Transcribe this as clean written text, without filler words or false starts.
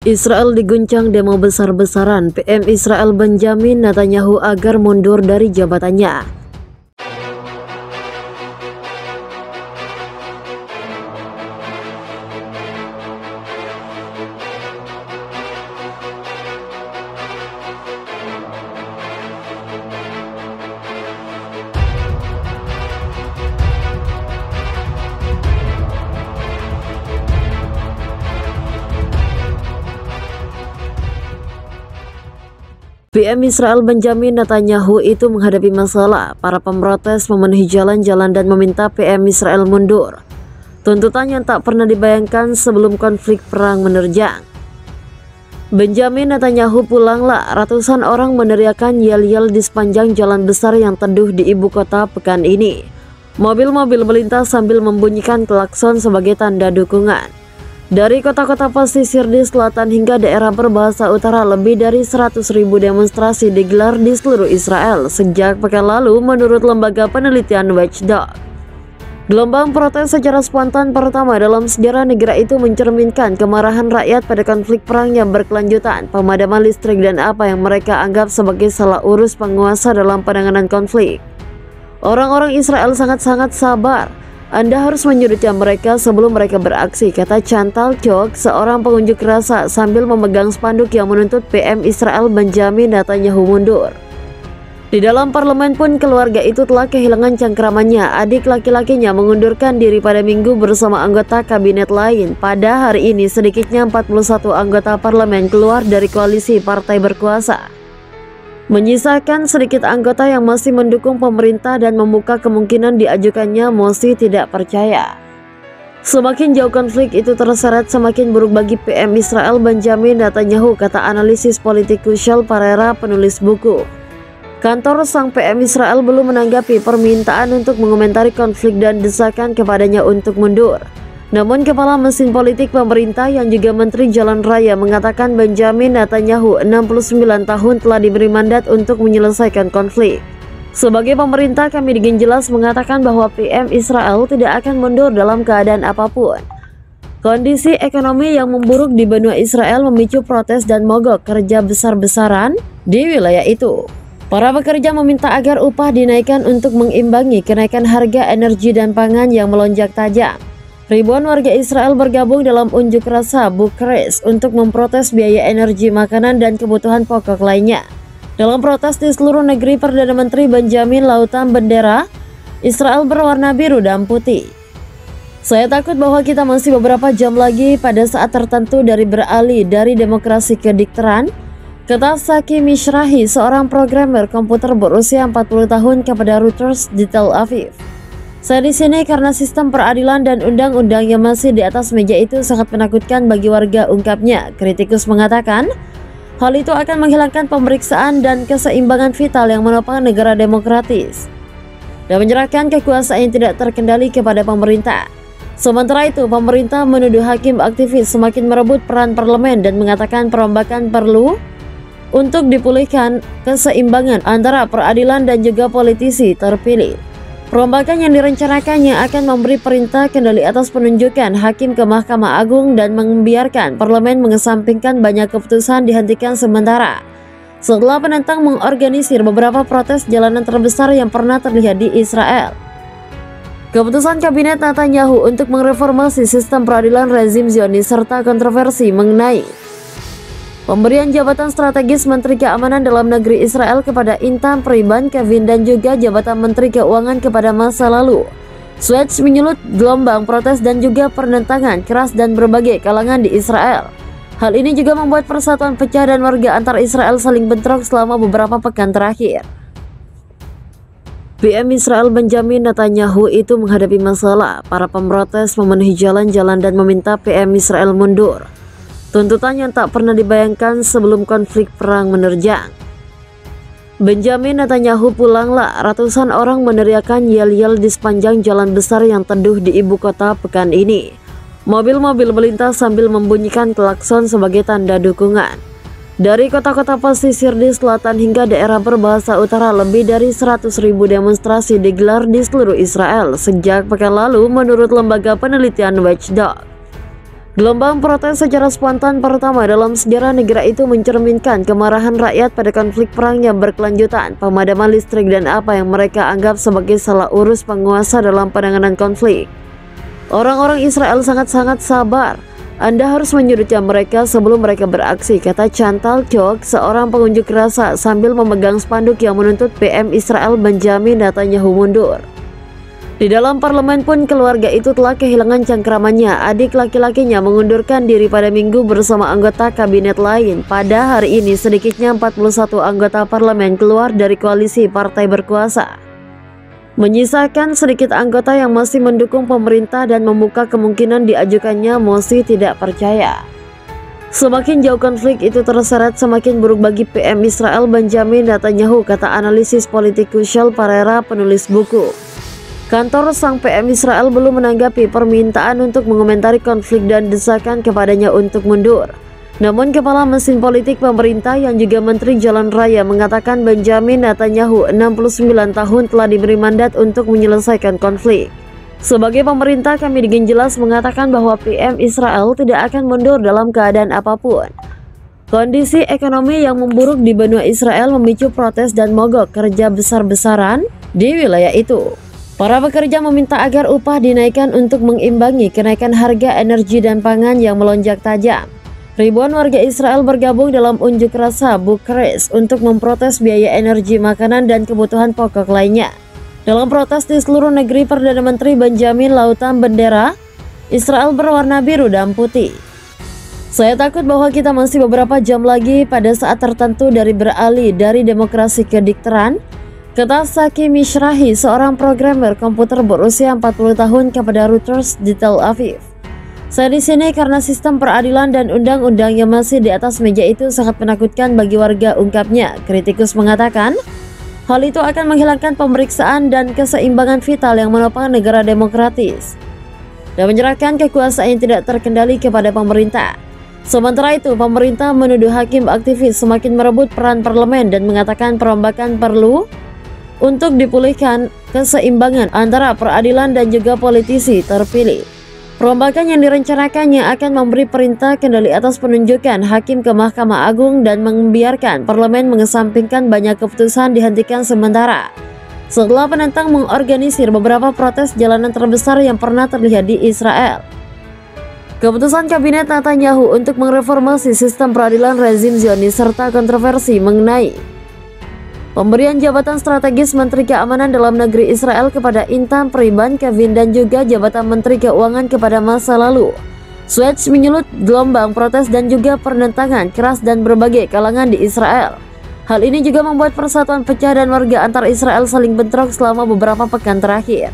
Israel diguncang demo besar-besaran. PM Israel Benjamin Netanyahu agar mundur dari jabatannya. PM Israel Benjamin Netanyahu itu menghadapi masalah. Para pemprotes memenuhi jalan-jalan dan meminta PM Israel mundur. Tuntutan yang tak pernah dibayangkan sebelum konflik perang menerjang. Benjamin Netanyahu pulanglah, ratusan orang meneriakan yel-yel di sepanjang jalan besar yang teduh di ibu kota pekan ini. Mobil-mobil melintas sambil membunyikan klakson sebagai tanda dukungan. Dari kota-kota pesisir di selatan hingga daerah berbahasa utara, lebih dari 100.000 demonstrasi digelar di seluruh Israel sejak pekan lalu menurut lembaga penelitian Watchdog. Gelombang protes secara spontan pertama dalam sejarah negara itu mencerminkan kemarahan rakyat pada konflik perang yang berkelanjutan, pemadaman listrik, dan apa yang mereka anggap sebagai salah urus penguasa dalam penanganan konflik. Orang-orang Israel sangat-sangat sabar. Anda harus menyudutkan mereka sebelum mereka beraksi, kata Chantal Chok, seorang pengunjuk rasa sambil memegang spanduk yang menuntut PM Israel Benjamin Netanyahu mundur. Di dalam parlemen pun keluarga itu telah kehilangan cengkramannya. Adik laki-lakinya mengundurkan diri pada Minggu bersama anggota kabinet lain. Pada hari ini sedikitnya 41 anggota parlemen keluar dari koalisi partai berkuasa, menyisakan sedikit anggota yang masih mendukung pemerintah dan membuka kemungkinan diajukannya mosi tidak percaya. Semakin jauh konflik itu terseret, semakin buruk bagi PM Israel Benjamin Netanyahu, kata analisis politik Kushal Parera, penulis buku. Kantor sang PM Israel belum menanggapi permintaan untuk mengomentari konflik dan desakan kepadanya untuk mundur. Namun kepala mesin politik pemerintah yang juga Menteri Jalan Raya mengatakan Benjamin Netanyahu 69 tahun telah diberi mandat untuk menyelesaikan konflik. Sebagai pemerintah, kami dengan jelas mengatakan bahwa PM Israel tidak akan mundur dalam keadaan apapun. Kondisi ekonomi yang memburuk di benua Israel memicu protes dan mogok kerja besar-besaran di wilayah itu. Para pekerja meminta agar upah dinaikkan untuk mengimbangi kenaikan harga energi dan pangan yang melonjak tajam. Ribuan warga Israel bergabung dalam unjuk rasa Bukares untuk memprotes biaya energi, makanan, dan kebutuhan pokok lainnya. Dalam protes di seluruh negeri, Perdana Menteri Benjamin lautan bendera Israel berwarna biru dan putih. Saya takut bahwa kita masih beberapa jam lagi pada saat tertentu dari beralih dari demokrasi ke dikteran, kata Saki Mishrahi, seorang programmer komputer berusia 40 tahun kepada Reuters di Tel Aviv. Saya di sini karena sistem peradilan dan undang-undang yang masih di atas meja itu sangat menakutkan bagi warga, ungkapnya. Kritikus mengatakan hal itu akan menghilangkan pemeriksaan dan keseimbangan vital yang menopang negara demokratis dan menyerahkan kekuasaan yang tidak terkendali kepada pemerintah. Sementara itu, pemerintah menuduh hakim aktivis semakin merebut peran parlemen dan mengatakan perombakan perlu untuk dipulihkan keseimbangan antara peradilan dan juga politisi terpilih. Perombakan yang direncanakannya akan memberi perintah kendali atas penunjukan hakim ke Mahkamah Agung dan membiarkan parlemen mengesampingkan banyak keputusan dihentikan sementara. Setelah penentang mengorganisir beberapa protes jalanan terbesar yang pernah terlihat di Israel. Keputusan kabinet Netanyahu untuk mereformasi sistem peradilan rezim Zionis serta kontroversi mengenai pemberian jabatan strategis Menteri Keamanan Dalam Negeri Israel kepada Intan Periban Kevin dan juga jabatan Menteri Keuangan kepada masa lalu. Swatch menyulut gelombang protes dan juga penentangan keras dan berbagai kalangan di Israel. Hal ini juga membuat persatuan pecah dan warga antar Israel saling bentrok selama beberapa pekan terakhir. PM Israel Benjamin Netanyahu itu menghadapi masalah. Para pemprotes memenuhi jalan-jalan dan meminta PM Israel mundur. Tuntutan yang tak pernah dibayangkan sebelum konflik perang menerjang. Benjamin Netanyahu pulanglah, ratusan orang meneriakan yel-yel di sepanjang jalan besar yang teduh di ibu kota pekan ini. Mobil-mobil melintas sambil membunyikan klakson sebagai tanda dukungan. Dari kota-kota pesisir di selatan hingga daerah berbahasa utara, lebih dari 100.000 demonstrasi digelar di seluruh Israel sejak pekan lalu menurut lembaga penelitian Watchdog. Gelombang protes secara spontan pertama dalam sejarah negara itu mencerminkan kemarahan rakyat pada konflik perang yang berkelanjutan, pemadaman listrik, dan apa yang mereka anggap sebagai salah urus penguasa dalam penanganan konflik. Orang-orang Israel sangat-sangat sabar. Anda harus menyudutkan mereka sebelum mereka beraksi, kata Chantal Chok, seorang pengunjuk rasa sambil memegang spanduk yang menuntut PM Israel Benjamin Netanyahu mundur. Di dalam parlemen pun keluarga itu telah kehilangan cengkramannya. Adik laki-lakinya mengundurkan diri pada Minggu bersama anggota kabinet lain. Pada hari ini sedikitnya 41 anggota parlemen keluar dari koalisi partai berkuasa, menyisakan sedikit anggota yang masih mendukung pemerintah dan membuka kemungkinan diajukannya mosi tidak percaya. Semakin jauh konflik itu terseret, semakin buruk bagi PM Israel Benjamin Netanyahu, kata analisis politik Kushal Parera, penulis buku. Kantor sang PM Israel belum menanggapi permintaan untuk mengomentari konflik dan desakan kepadanya untuk mundur. Namun kepala mesin politik pemerintah yang juga Menteri Jalan Raya mengatakan Benjamin Netanyahu 69 tahun telah diberi mandat untuk menyelesaikan konflik. Sebagai pemerintah, kami dengan jelas mengatakan bahwa PM Israel tidak akan mundur dalam keadaan apapun. Kondisi ekonomi yang memburuk di benua Israel memicu protes dan mogok kerja besar-besaran di wilayah itu. Para pekerja meminta agar upah dinaikkan untuk mengimbangi kenaikan harga energi dan pangan yang melonjak tajam. Ribuan warga Israel bergabung dalam unjuk rasa Bukares untuk memprotes biaya energi, makanan, dan kebutuhan pokok lainnya. Dalam protes di seluruh negeri, Perdana Menteri Benjamin lautan bendera Israel berwarna biru dan putih. Saya takut bahwa kita masih beberapa jam lagi pada saat tertentu dari beralih dari demokrasi ke dikteran, kata Saki Mishrahi, seorang programmer komputer berusia 40 tahun kepada Reuters di Tel Aviv. Saya di sini karena sistem peradilan dan undang-undang yang masih di atas meja itu sangat menakutkan bagi warga, ungkapnya. Kritikus mengatakan, hal itu akan menghilangkan pemeriksaan dan keseimbangan vital yang menopang negara demokratis dan menyerahkan kekuasaan yang tidak terkendali kepada pemerintah. Sementara itu, pemerintah menuduh hakim aktivis semakin merebut peran parlemen dan mengatakan perombakan perlu untuk dipulihkan keseimbangan antara peradilan dan juga politisi terpilih. Perombakan yang direncanakannya akan memberi perintah kendali atas penunjukan hakim ke Mahkamah Agung dan membiarkan parlemen mengesampingkan banyak keputusan dihentikan sementara. Setelah penentang mengorganisir beberapa protes jalanan terbesar yang pernah terlihat di Israel. Keputusan kabinet Netanyahu untuk mereformasi sistem peradilan rezim Zionis serta kontroversi mengenai pemberian jabatan strategis Menteri Keamanan Dalam Negeri Israel kepada Intan Periban Kevin dan juga jabatan Menteri Keuangan kepada masa lalu. Swatch menyulut gelombang protes dan juga penentangan keras dan berbagai kalangan di Israel. Hal ini juga membuat persatuan pecah dan warga antar Israel saling bentrok selama beberapa pekan terakhir.